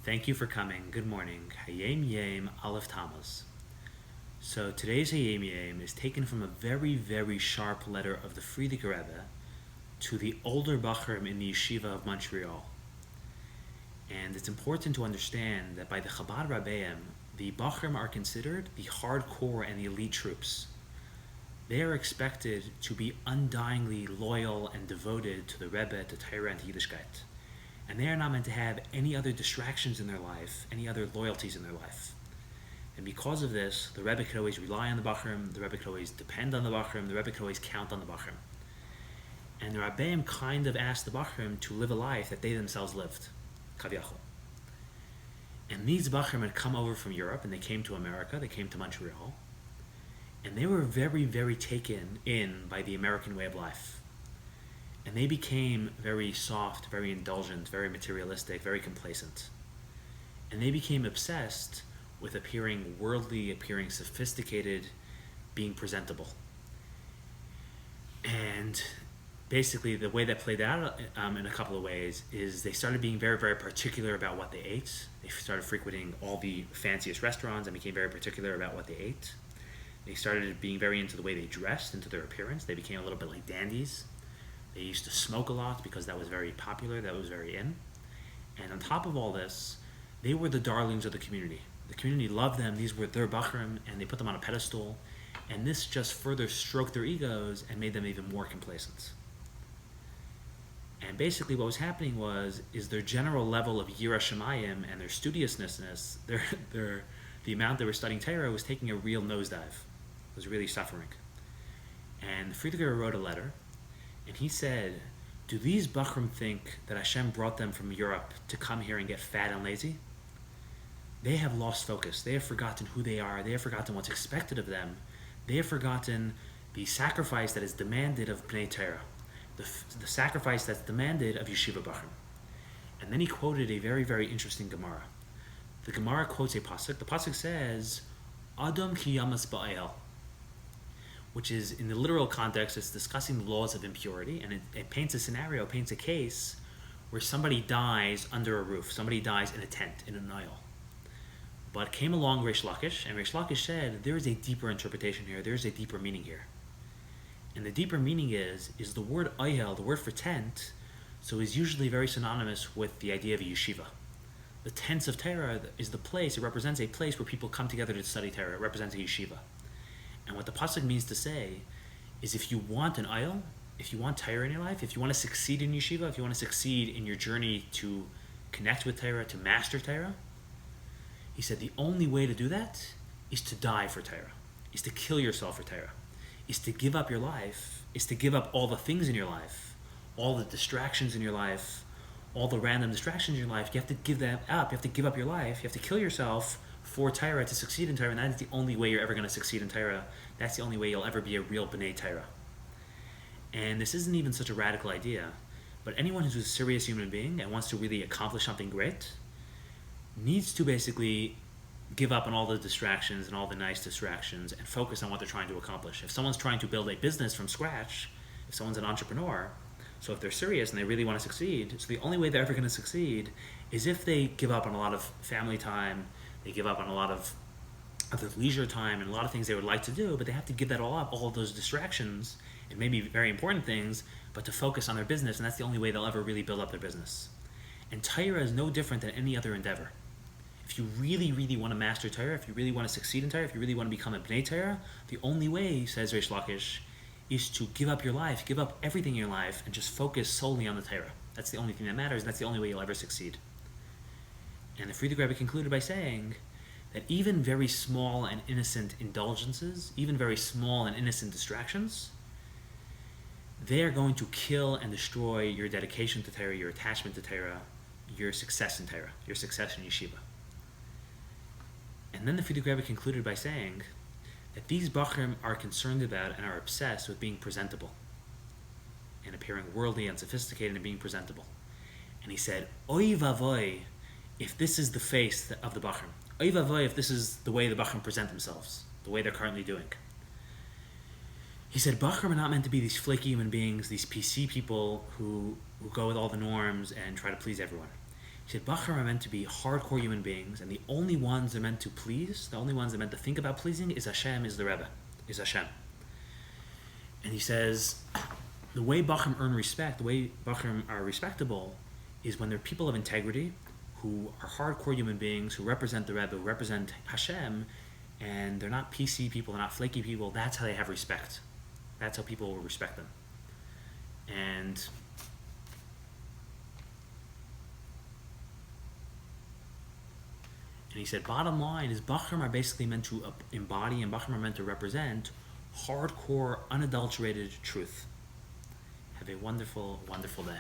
Thank you for coming. Good morning. Hayom Yom, Aleph Tammuz. So today's Hayom Yom is taken from a very, very sharp letter of the Frieidker Rebbe to the older Bochurim in the Yeshiva of Montreal. And it's important to understand that by the Chabad Rabbeim, the Bochurim are considered the hardcore and the elite troops. They are expected to be undyingly loyal and devoted to the Rebbe, to Torah, and to Yiddishkeit. And they are not meant to have any other distractions in their life, any other loyalties in their life. And because of this, the Rebbe could always rely on the Bochurim, the Rebbe could always depend on the Bochurim, the Rebbe could always count on the Bochurim. And the Rabbeim kind of asked the Bochurim to live a life that they themselves lived, Kavyachol. And these Bochurim had come over from Europe, and they came to America, they came to Montreal, and they were very, very taken in by the American way of life. And they became very soft, very indulgent, very materialistic, very complacent. And they became obsessed with appearing worldly, appearing sophisticated, being presentable. And basically the way that played out in a couple of ways is they started being very, very particular about what they ate. They started frequenting all the fanciest restaurants and became very particular about what they ate. They started being very into the way they dressed, into their appearance. They became a little bit like dandies. They used to smoke a lot because that was very popular, that was very in. And on top of all this, they were the darlings of the community. The community loved them, these were their Bochurim, and they put them on a pedestal. And this just further stroked their egos and made them even more complacent. And basically what was happening is their general level of Yira Shemayim and their studiousness, the amount they were studying Torah was taking a real nosedive. It was really suffering. And Frieidker wrote a letter, and he said, do these Bochurim think that Hashem brought them from Europe to come here and get fat and lazy? They have lost focus. They have forgotten who they are. They have forgotten what's expected of them. They have forgotten the sacrifice that is demanded of Bnei Torah, the sacrifice that's demanded of Yeshiva Bochurim. And then he quoted a very, very interesting Gemara. The Gemara quotes a pasuk. The pasuk says, Adam ki yamas ba'el, which is, in the literal context, it's discussing the laws of impurity, and it paints a scenario, paints a case where somebody dies under a roof, somebody dies in a tent, in an oil. But came along Reish Lakish, and Reish Lakish said, there is a deeper interpretation here, there is a deeper meaning here. And the deeper meaning is the word oyel, the word for tent, so is usually very synonymous with the idea of a yeshiva. The tents of Torah is the place, it represents a place where people come together to study Torah, it represents a yeshiva. And what the pasuk means to say is if you want an ayil, if you want Torah in your life, if you want to succeed in yeshiva, if you want to succeed in your journey to connect with Torah, to master Torah, he said the only way to do that is to die for Torah, is to kill yourself for Torah, is to give up your life, is to give up all the things in your life, all the distractions in your life, all the random distractions in your life. You have to give that up, you have to give up your life, you have to kill yourself for Torah, to succeed in Torah, and that is the only way you're ever going to succeed in Torah. That's the only way you'll ever be a real B'nai Torah. And this isn't even such a radical idea, but anyone who's a serious human being and wants to really accomplish something great needs to basically give up on all the distractions and all the nice distractions and focus on what they're trying to accomplish. If someone's trying to build a business from scratch, if someone's an entrepreneur, so if they're serious and they really want to succeed, so the only way they're ever going to succeed is if they give up on a lot of family time, they give up on a lot of their leisure time and a lot of things they would like to do, but they have to give that all up, all of those distractions, and maybe very important things, but to focus on their business, and that's the only way they'll ever really build up their business. And Torah is no different than any other endeavor. If you really, really want to master Torah, if you really want to succeed in Torah, if you really want to become a Bnei Torah, the only way, says Reish Lakish, is to give up your life, give up everything in your life, and just focus solely on the Torah. That's the only thing that matters, and that's the only way you'll ever succeed. And the Frieidker Rebbe concluded by saying that even very small and innocent indulgences, even very small and innocent distractions, they are going to kill and destroy your dedication to Torah, your attachment to Torah, your success in Torah, your success in yeshiva. And then the Frieidker Rebbe concluded by saying that these Bochurim are concerned about and are obsessed with being presentable and appearing worldly and sophisticated and being presentable. And he said, Oy vavoy, if this is the face of the Bochurim, oy vavoy, if this is the way the Bochurim present themselves, the way they're currently doing. He said, Bochurim are not meant to be these flaky human beings, these PC people who go with all the norms and try to please everyone. He said, Bochurim are meant to be hardcore human beings, and the only ones they're meant to please, the only ones they're meant to think about pleasing is Hashem, is the Rebbe, is Hashem. And he says, the way Bochurim earn respect, the way Bochurim are respectable, is when they're people of integrity, who are hardcore human beings, who represent the Rebbe, who represent Hashem, and they're not PC people, they're not flaky people. That's how they have respect. That's how people will respect them. And he said, bottom line is Bochurim are basically meant to embody, and Bochurim are meant to represent hardcore, unadulterated truth. Have a wonderful, wonderful day.